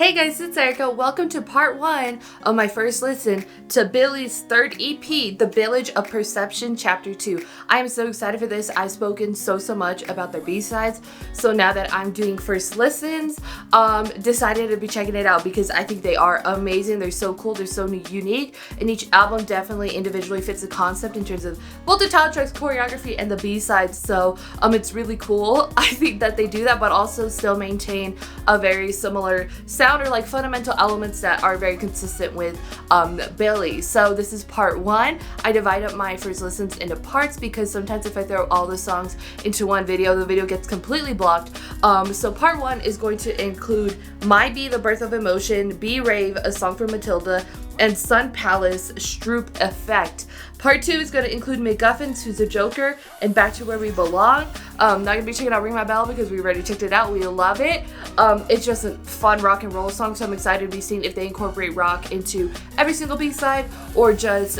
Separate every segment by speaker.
Speaker 1: Hey guys, it's Erika. Welcome to part 1 of my first listen to Billie's third EP, The Billage of Perception Chapter 2. I am so excited for this. I've spoken so much about their B-sides, so now that I'm doing first listens, decided to be checking it out because I think they are amazing. They're so cool, they're so unique, and each album definitely individually fits the concept in terms of both the title tracks, choreography, and the B-sides, so it's really cool. I think that they do that, but also still maintain a very similar sound or like fundamental elements that are very consistent with Billlie. So this is part 1. I divide up my first listens into parts because sometimes if I throw all the songs into one video, the video gets completely blocked. So part 1 is going to include My Be, The Birth of Emotion, Be Rave, a song from Matilda, and Sun Palace, Stroop Effect. Part 2 is going to include McGuffins, Who's a Joker, and Back to Where We Belong. Not going to be checking out Ring My Bell because we already checked it out. We love it. It's just a fun rock and roll song, so I'm excited to be seeing if they incorporate rock into every single B-side or just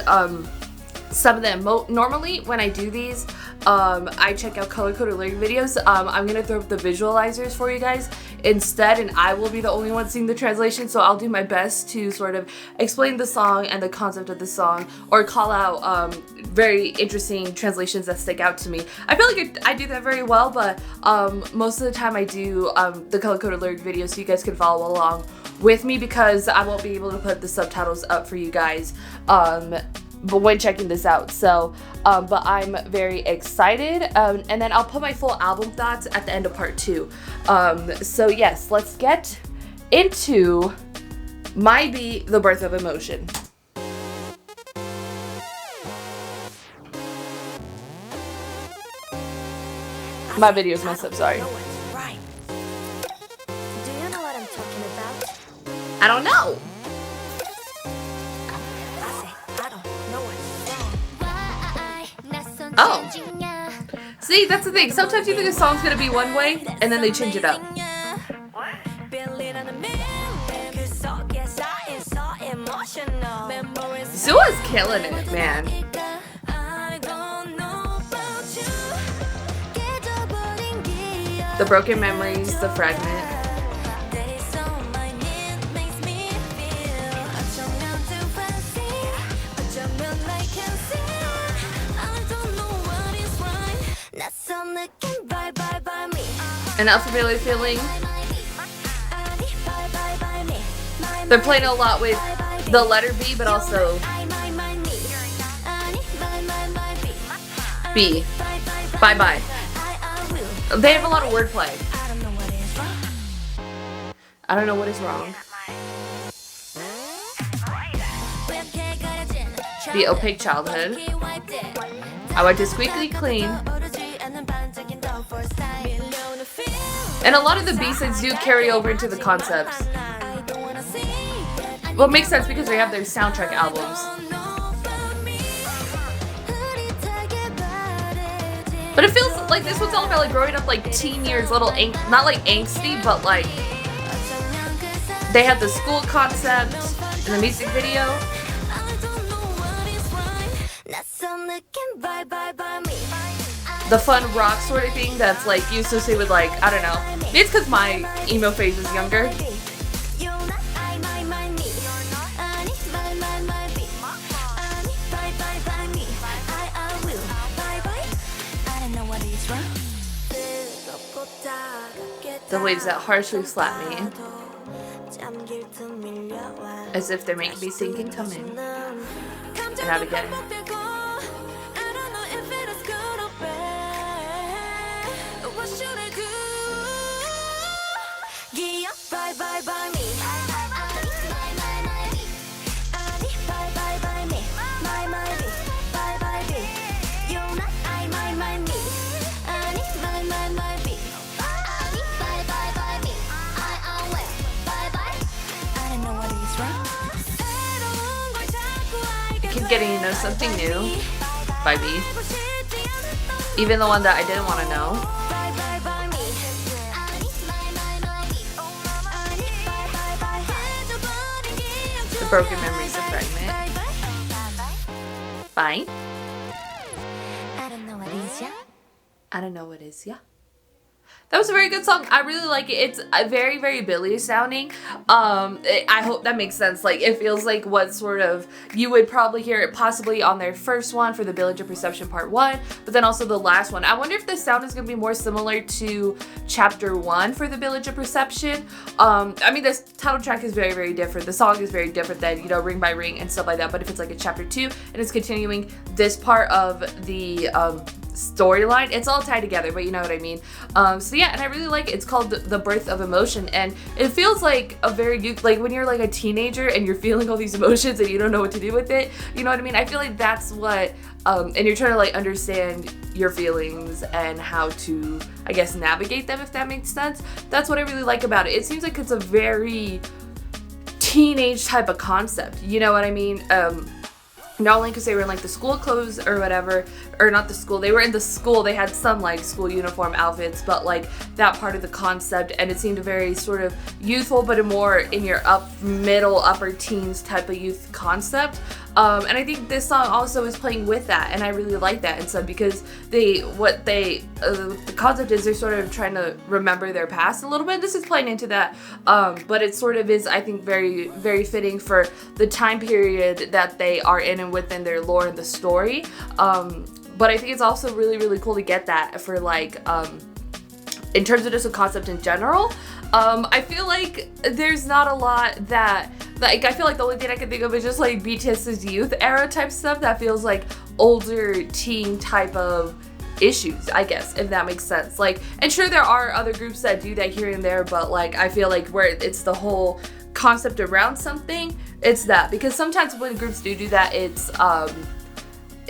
Speaker 1: some of them. Normally when I do these, I check out color-coded lyric videos. I'm going to throw up the visualizers for you guys instead, and I will be the only one seeing the translation, so I'll do my best to sort of explain the song and the concept of the song or call out very interesting translations that stick out to me. I feel like I do that very well, but most of the time I do the color-coded lyric videos so you guys can follow along with me because I won't be able to put the subtitles up for you guys but when checking this out. So but I'm very excited, and then I'll put my full album thoughts at the end of part 2. So yes, let's get into My Be, The Birth of Emotion. My video's messed up, sorry. I don't know. Oh. See, that's the thing. Sometimes you think a song's gonna be one way, and then they change it up. Sua's killing it, man. The Broken Memories, the Fragment. An unfamiliar feeling. They're playing a lot with the letter B, but also B. Bye bye. They have a lot of wordplay. I don't know what is wrong. The opaque childhood. I went to squeaky clean. And a lot of the B-sides do carry over into the concepts. Well, it makes sense because they have their soundtrack albums. But it feels like this one's all about like growing up like teen years, little not like angsty, but like they have the school concept in the music video. The fun rock sort of thing that's like you associate with like, I don't know. Maybe it's because my emo phase was younger. The waves that harshly slap me. As if they're making me sink and come in. And out again. I keep getting to know something new by B. Even the one that I didn't want to know. The Broken Memories of Fragment. Bye. I don't know what is ya. That was a very good song. I really like it. It's very, very Billlie sounding. I hope that makes sense. Like, it feels like what sort of, you would probably hear it possibly on their first one for the Billage of Perception Part 1, but then also the last one. I wonder if the sound is going to be more similar to Chapter 1 for the Billage of Perception. I mean, this title track is very, very different. The song is very different than, you know, Ring by Ring and stuff like that, but if it's like a Chapter 2 and it's continuing this part of the storyline, it's all tied together, but you know what I mean. So yeah, and I really like it. It's called The Birth of Emotion, and it feels like a very, like when you're like a teenager and you're feeling all these emotions and you don't know what to do with it, you know what I mean. I feel like that's what and you're trying to like understand your feelings and how to, I guess, navigate them, if that makes sense. That's what I really like about it. It seems like it's a very teenage type of concept, you know what I mean. Not only because they were in like the school clothes or whatever, or not the school, they were in the school, they had some like school uniform outfits, but like that part of the concept, and it seemed very sort of youthful, but a more in your middle upper teens type of youth concept. And I think this song also is playing with that, and I really like that. And so because the concept is they're sort of trying to remember their past a little bit. This is playing into that, but it sort of is, I think, very, very fitting for the time period that they are in and within their lore and the story. But I think it's also really, really cool to get that for like, in terms of just a concept in general. I feel like there's not a lot that, like, I feel like the only thing I can think of is just like BTS's youth era type stuff that feels like older teen type of issues, I guess, if that makes sense. Like, and sure, there are other groups that do that here and there, but like, I feel like where it's the whole concept around something, it's that. Because sometimes when groups do that, it's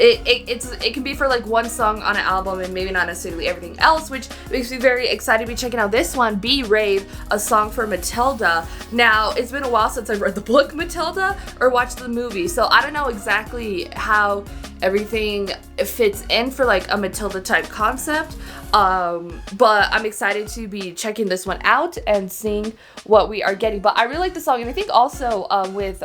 Speaker 1: it can be for like one song on an album and maybe not necessarily everything else, which makes me very excited to be checking out this one, Be Rave, a song for Matilda. Now, it's been a while since I've read the book Matilda or watched the movie, so I don't know exactly how everything fits in for like a Matilda type concept, but I'm excited to be checking this one out and seeing what we are getting. But I really like the song, and I think also with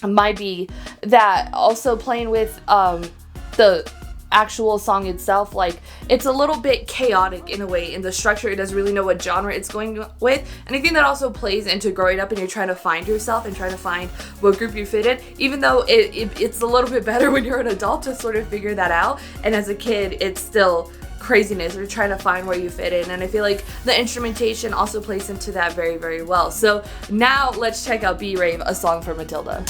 Speaker 1: might be that also playing with the actual song itself, like it's a little bit chaotic in a way in the structure. It doesn't really know what genre it's going with, and I think that also plays into growing up and you're trying to find yourself and trying to find what group you fit in, even though it's a little bit better when you're an adult to sort of figure that out, and as a kid it's still craziness. We're trying to find where you fit in, and I feel like the instrumentation also plays into that very, very well. So now let's check out Be Rave, a song for Matilda.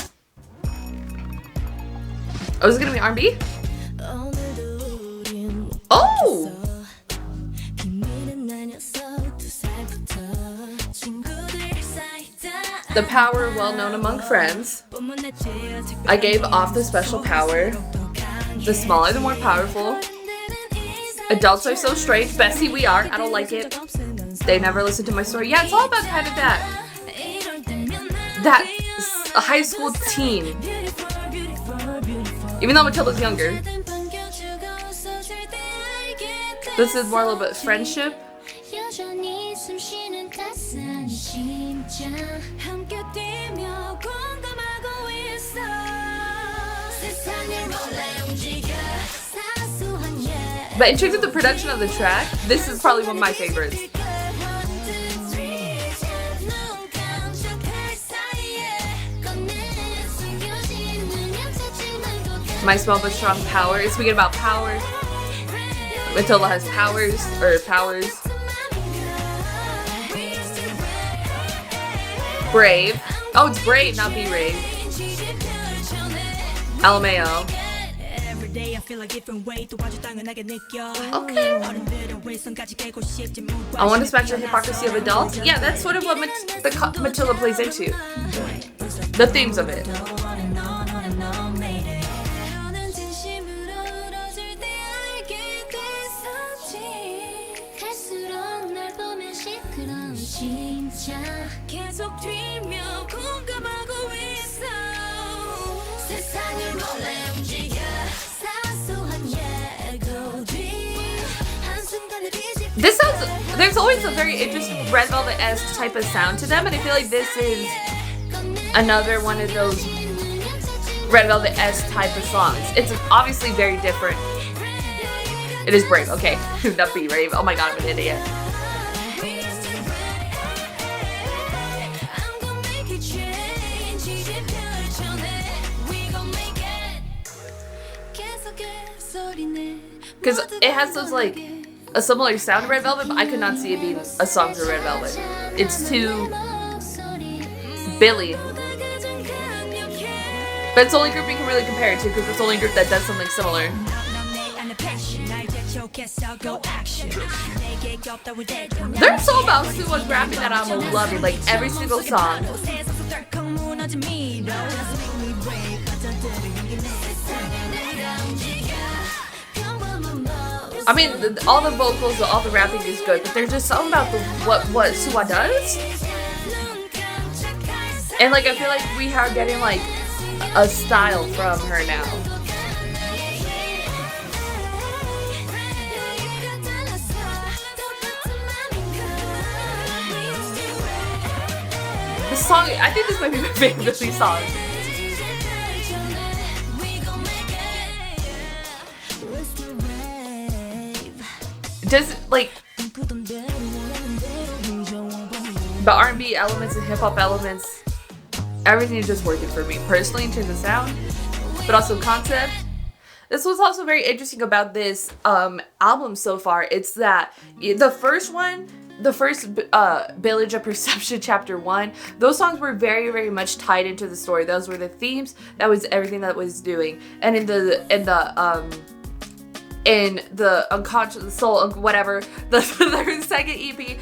Speaker 1: Oh, is it gonna be R&B? Oh! The power well known among friends. I gave off the special power. The smaller, the more powerful. Adults are so strange. Bessie, we are. I don't like it. They never listen to my story. Yeah, it's all about kind of that high school teen. Even though Matilda's younger. This is more a little bit friendship. But in terms of the production of the track, this is probably one of my favorites. My small but strong power. Speaking about power, Matilda has powers. Brave. Oh, it's Brave, not Be Rave. LMAO. Okay. I want to smash the hypocrisy of adults. Yeah, that's sort of what Matilda plays into. The themes of it. This sounds, there's always a very interesting Red Velvet-esque type of sound to them, and I feel like this is another one of those Red Velvet-esque type of songs. It's obviously very different. It is Brave, okay. Not Be Rave. Oh my god, I'm an idiot. because it has those like a similar sound to Red Velvet, but I could not see it being a song for Red Velvet. It's too Billlie. But it's the only group we can really compare it to because it's the only group that does something similar. There's so about Suwon's rapping that I'm loving, like every single song. I mean, all the vocals, all the rapping is good, but there's just something about what Suwon does. And like I feel like we are getting like a style from her now. This song, I think this might be my favorite Billlie song. Does like the R&B elements and hip hop elements, everything is just working for me personally in terms of sound, but also concept. This was also very interesting about this album so far. It's that the first Billage of Perception Chapter 1, those songs were very, very much tied into the story. Those were the themes. That was everything that was doing. And in the unconscious, the soul, whatever, the second EP,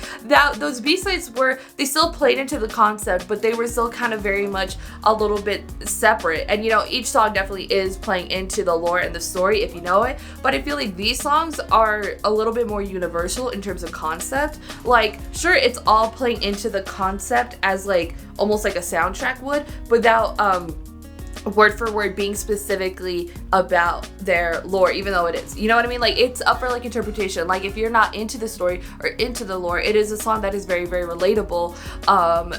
Speaker 1: those B-sides they still played into the concept, but they were still kind of very much a little bit separate. And you know, each song definitely is playing into the lore and the story if you know it, but I feel like these songs are a little bit more universal in terms of concept. Like, sure, it's all playing into the concept as like almost like a soundtrack would, without word for word being specifically about their lore, even though it is, you know what I mean? Like, it's up for like interpretation. Like, if you're not into the story or into the lore, it is a song that is very, very relatable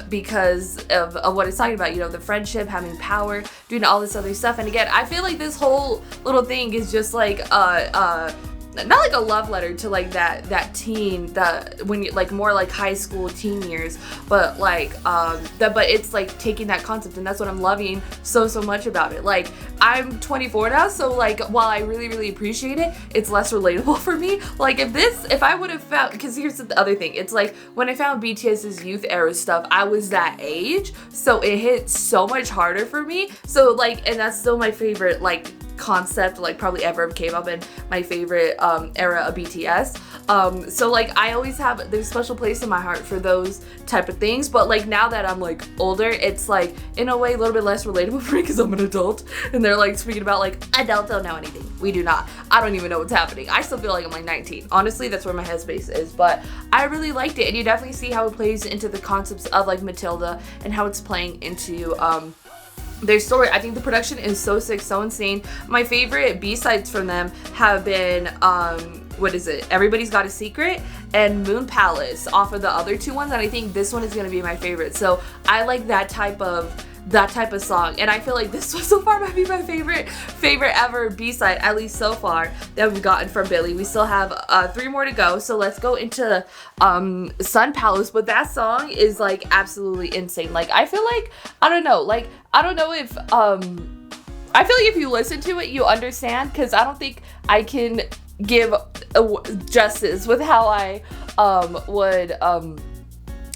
Speaker 1: because of what it's talking about, you know, the friendship, having power, doing all this other stuff. And again, I feel like this whole little thing is just like not like a love letter to like that teen, that when you like more like high school teen years, but like but it's like taking that concept, and that's what I'm loving so much about it. Like, I'm 24 now, so like while I really appreciate it, it's less relatable for me. Like, if I would have found, because here's the other thing, it's like when I found BTS's youth era stuff, I was that age, so it hit so much harder for me. So like, and that's still my favorite like concept like probably ever of K-pop, and my favorite era of BTS. So like I always have, there's a special place in my heart for those type of things, but like now that I'm like older, it's like in a way a little bit less relatable for me because I'm an adult, and they're like speaking about like adults don't know anything. We do not. I don't even know what's happening. I still feel like I'm like 19. Honestly, that's where my headspace is, but I really liked it, and you definitely see how it plays into the concepts of like Matilda and how it's playing into their story. I think the production is so sick, so insane. My favorite B-sides from them have been what is it? Everybody's Got a Secret and Moon Palace off of the other two ones, and I think this one is gonna be my favorite. So I like that type of song, and I feel like this one so far might be my favorite ever B-side, at least so far, that we've gotten from Billlie. We still have 3 more to go, so let's go into Sun Palace. But that song is like absolutely insane. Like, I feel like, I don't know if I feel like if you listen to it you understand, because I don't think I can give justice with how I would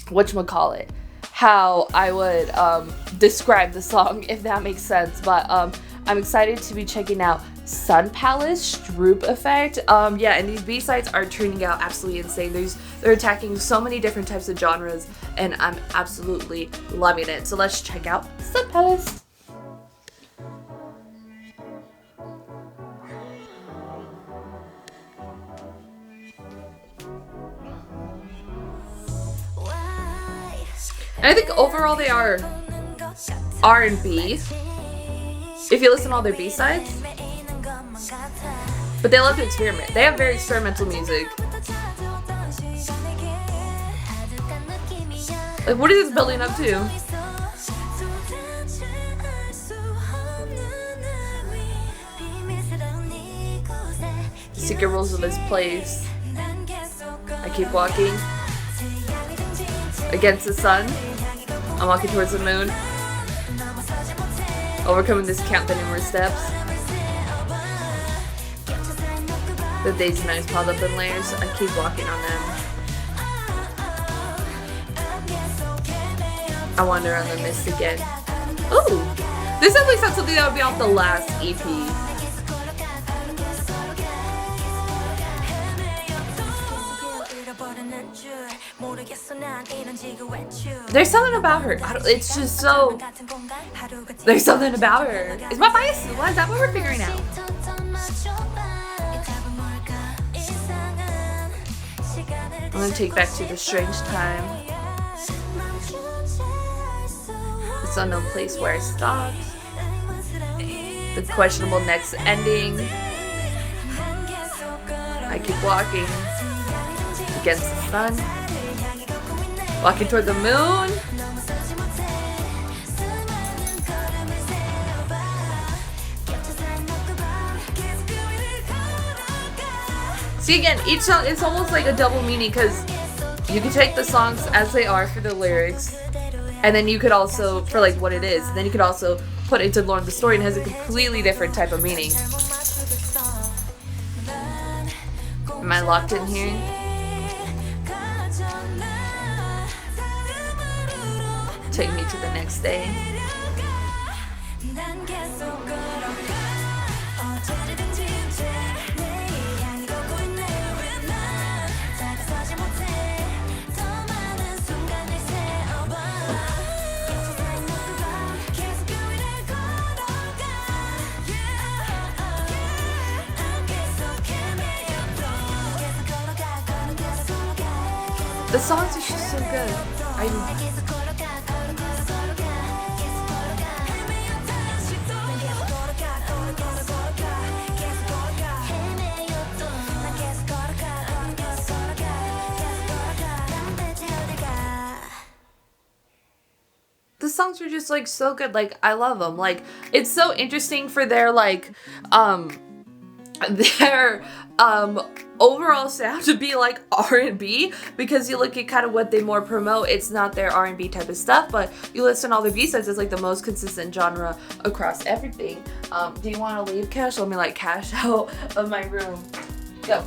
Speaker 1: whatchamacallit, how I would describe the song, if that makes sense. But I'm excited to be checking out Sun Palace, Stroop Effect. Yeah, and these B-sides are turning out absolutely insane. They're attacking so many different types of genres, and I'm absolutely loving it. So let's check out Sun Palace. And I think overall they are R&B, if you listen to all their B-sides. But they love to experiment. They have very experimental music. Like, what is this building up to? Secret rules of this place. I keep walking against the sun. I'm walking towards the moon. Overcoming this count the numerous steps. The days and nights piled up in layers. I keep walking on them. I wander on the mist again. Ooh! This at least had something that would be off the last EP. There's something about her. It's just so... There's something about her. Is my bias? Why is that what we're figuring out? I'm gonna take back to the strange time. This unknown place where I stopped. The questionable next ending. I keep walking against the sun. Walking toward the moon. See, again, each song, it's almost like a double meaning because you can take the songs as they are for the lyrics, and then you could also, for like what it is, then you could also put it into Lord of the Story and it has a completely different type of meaning. Am I locked in here? Take me to the next day. The songs are just so good. The songs are just like so good. Like, I love them. Like, it's so interesting for their their overall sound to be like R&B, because you look at kind of what they more promote, it's not their R&B type of stuff, but you listen to all their B-sides, it's like the most consistent genre across everything. Do you want to leave, Cash? Let me like cash out of my room. Go.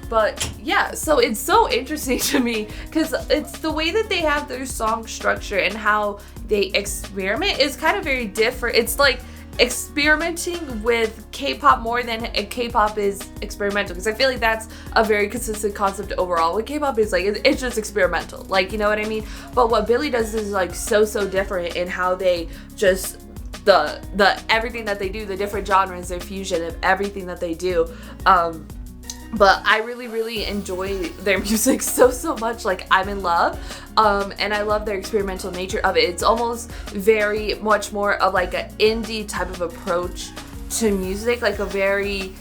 Speaker 1: But yeah, so it's so interesting to me because it's the way that they have their song structure and how they experiment is kind of very different. It's like experimenting with K-pop more than K-pop is experimental, because I feel like that's a very consistent concept overall. What K-pop is like, it's just experimental, like, you know what I mean? But what Billlie does is like so different in how they just the everything that they do, the different genres, their fusion of everything that they do. But I really enjoy their music so much. Like, I'm in love, and I love their experimental nature of it. It's almost very much more of like an indie type of approach to music, like a very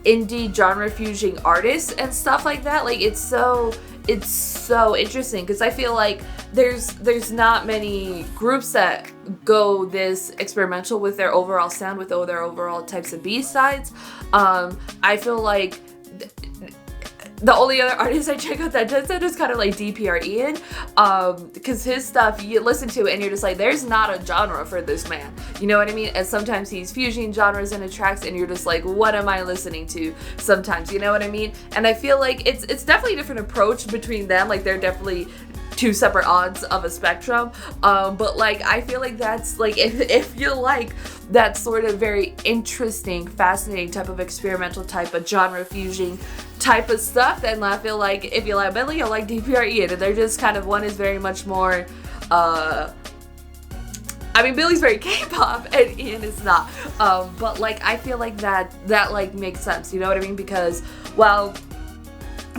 Speaker 1: indie genre fusion artist and stuff like that. Like, it's so interesting because I feel like there's not many groups that go this experimental with their overall sound, with their overall types of B-sides. I feel like the only other artist I check out that does that is kind of like DPR Ian, because his stuff you listen to and you're just like, there's not a genre for this man, you know what I mean? And sometimes he's fusing genres into tracks and you're just like, what am I listening to sometimes, you know what I mean? And I feel like it's definitely a different approach between them. Like, they're definitely two separate odds of a spectrum, but like I feel like that's like, if you like that sort of very interesting, fascinating type of experimental type of genre fusion type of stuff, then I feel like if you like Billlie, you'll like DPR Ian. And they're just kind of, one is very much more I mean, Billie's very K-pop and Ian is not, but like I feel like that like makes sense, you know what I mean? Because, well,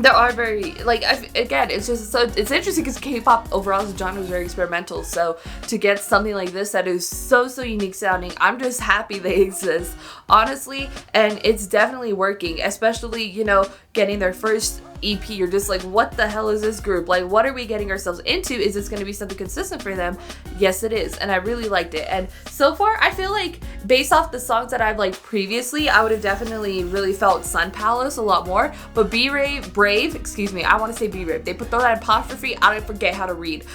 Speaker 1: there are very, like, again, it's just so, it's interesting because K-pop overall as a genre is very experimental, so to get something like this that is so unique sounding, I'm just happy they exist, honestly, and it's definitely working, especially, you know, getting their first EP, you're just like, what the hell is this group? Like, what are we getting ourselves into? Is this going to be something consistent for them? Yes, it is. And I really liked it. And so far, I feel like based off the songs that I've liked previously, I would have definitely really felt Sun Palace a lot more. But Brave, excuse me, I want to say Be Brave. They throw that apostrophe, I forget how to read.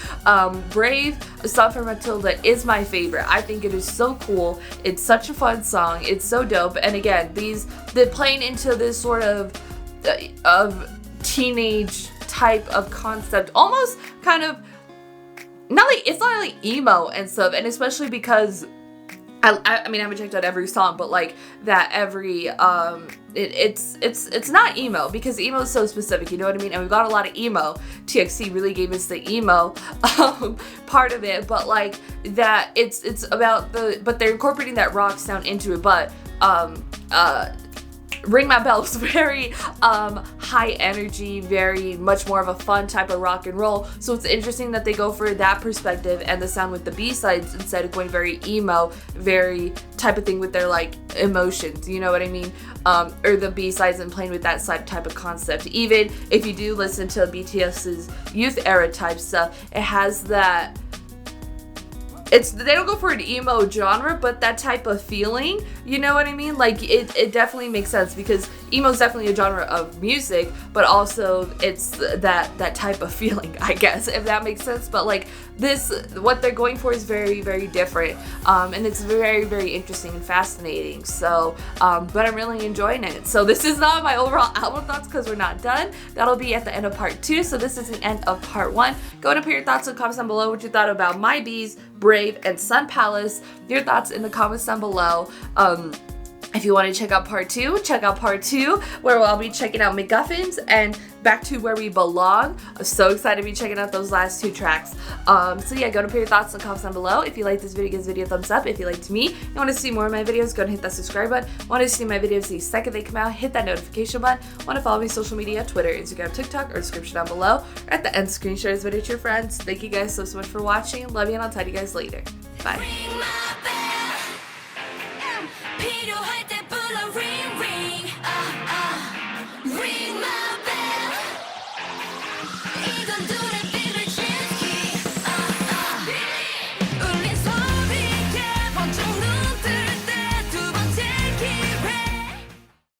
Speaker 1: Brave, a song from Matilda, is my favorite. I think it is so cool. It's such a fun song. It's so dope. And again, they're playing into this sort of teenage type of concept, almost kind of it's not like emo and stuff, and especially because I mean, I haven't checked out every song, but like that every it's not emo, because emo is so specific, you know what I mean? And we've got a lot of emo. TXT really gave us the emo part of it, but like that it's about but they're incorporating that rock sound into it, but Ring My Bell is very high energy, very much more of a fun type of rock and roll. So it's interesting that they go for that perspective and the sound with the B-sides instead of going very emo, very type of thing with their like emotions, you know what I mean? Or the B-sides and playing with that side type of concept. Even if you do listen to BTS's youth era type stuff, it has that. They don't go for an emo genre, but that type of feeling, you know what I mean? Like it definitely makes sense, because emo is definitely a genre of music, but also it's that type of feeling, I guess, if that makes sense. But like what they're going for is very, very different, and it's very, very interesting and fascinating. So, but I'm really enjoying it. So this is not my overall album thoughts, because we're not done. That'll be at the end of part 2. So this is the end of part 1. Go ahead and put your thoughts in the comments down below, what you thought about My Bees, Brave, and Sun Palace. Your thoughts in the comments down below. If you want to check out part 2, check out part 2, where I'll be checking out MacGuffins and Back to Where We Belong. I'm so excited to be checking out those last 2 tracks. So yeah, go and put your thoughts in the comments down below. If you like this video, give this video a thumbs up. If you liked me, you want to see more of my videos, go and hit that subscribe button. Want to see my videos the second they come out, hit that notification button. Want to follow me on social media, Twitter, Instagram, TikTok, or description down below. Or at the end screen, share this video to your friends. Thank you guys so much for watching. Love you, and I'll talk to you guys later. Bye.
Speaker 2: 필요할 때 불러 ring ring ring my bell 이건 둘의